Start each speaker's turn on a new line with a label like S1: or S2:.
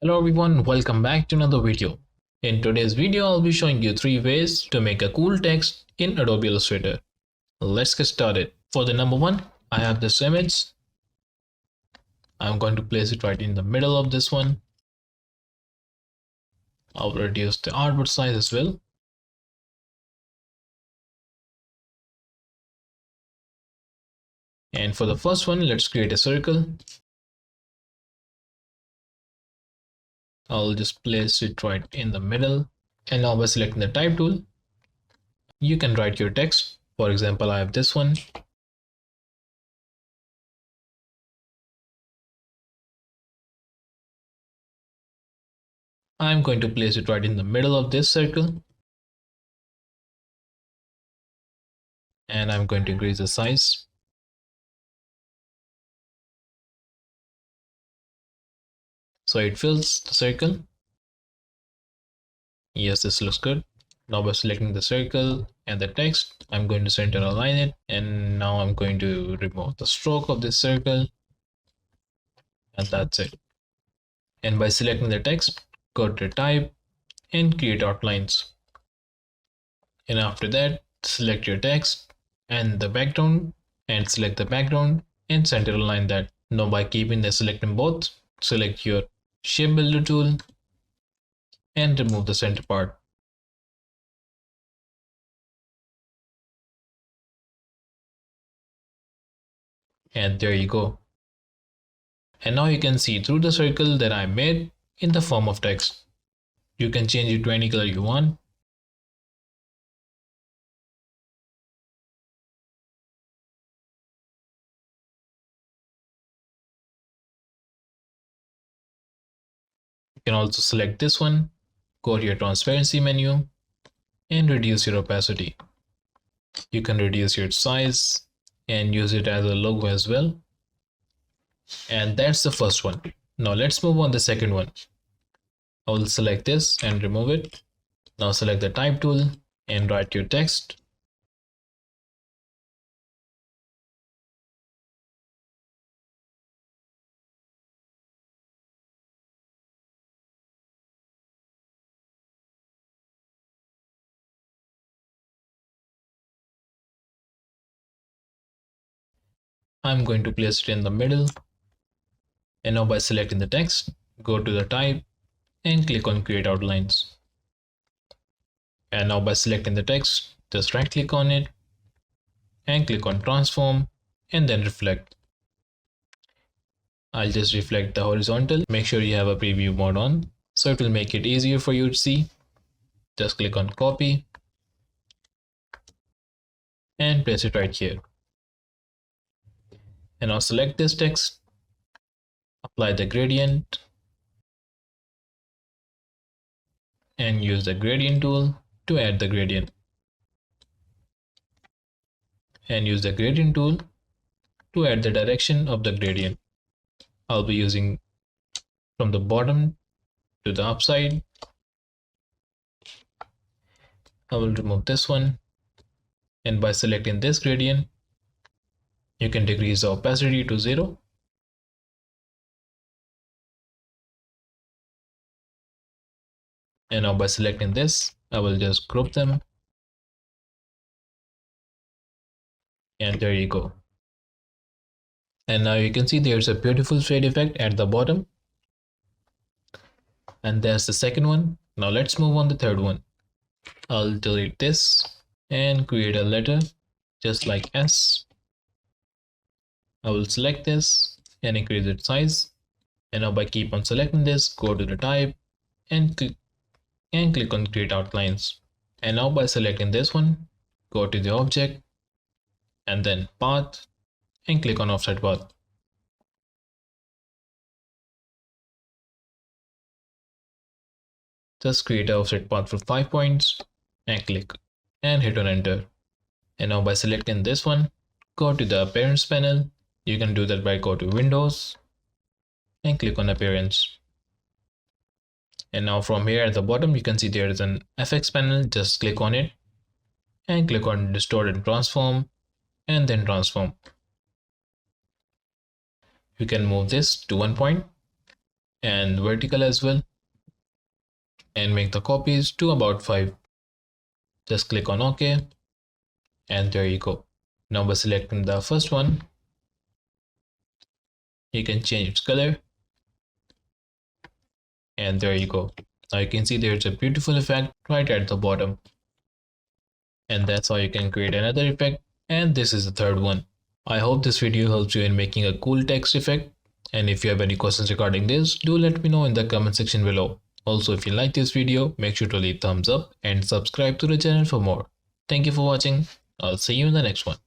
S1: Hello everyone, welcome back to another video. In today's video, I'll be showing you 3 ways to make a cool text in Adobe Illustrator. Let's get started. For the number 1, I have this image. I'm going to place it right in the middle of this one. I'll reduce the artboard size as well. And for the first one, let's create a circle. I'll just place it right in the middle. And now by selecting the type tool, you can write your text. For example, I have this one. I'm going to place it right in the middle of this circle. And I'm going to increase the size. So it fills the circle. Yes, this looks good. Now by selecting the circle and the text, I'm going to center align it. And now I'm going to remove the stroke of this circle. And that's it. And by selecting the text, go to type and create outlines. And after that, select your text and the background and select the background and center align that. Now by keeping the selecting both, select your shape builder tool and remove the center part. And there you go. And now you can see through the circle that I made in the form of text. You can change it to any color you want. You can also select this one, go to your transparency menu and reduce your opacity. You can reduce your size and use it as a logo as well. And that's the first one. Now let's move on to the second one. I will select this and remove it. Now select the type tool and write your text. I'm going to place it in the middle. And now by selecting the text, go to the type and click on create outlines. And now by selecting the text, just right click on it and click on transform and then reflect. I'll just reflect the horizontal. Make sure you have a preview mode on so it will make it easier for you to see. Just click on copy and place it right here. And now select this text, apply the gradient and use the gradient tool to add the gradient. And use the gradient tool to add the direction of the gradient. I'll be using from the bottom to the upside. I will remove this one. And by selecting this gradient, you can decrease the opacity to 0. And now by selecting this, I will just group them. And there you go. And now you can see there's a beautiful shade effect at the bottom. And there's the second one. Now let's move on to the third one. I'll delete this and create a letter just like S. I will select this and increase its size. And now by keep on selecting this, go to the type and click on create outlines. And now by selecting this one, go to the object and then path and click on offset path. Just create an offset path for 5 points and click and hit on enter. And now by selecting this one, go to the appearance panel. You can do that by go to Windows and click on appearance. And now from here at the bottom, you can see there is an FX panel. Just click on it and click on distort and transform and then transform. You can move this to 1 point and vertical as well, and make the copies to about 5. Just click on OK, and there you go. Now by selecting the first one, you can change its color, and there you go. Now you can see there's a beautiful effect right at the bottom, and that's how you can create another effect, and this is the third one. I hope this video helps you in making a cool text effect, and if you have any questions regarding this, do let me know in the comment section below. Also, if you like this video, make sure to leave thumbs up and subscribe to the channel for more. Thank you for watching. I'll see you in the next one.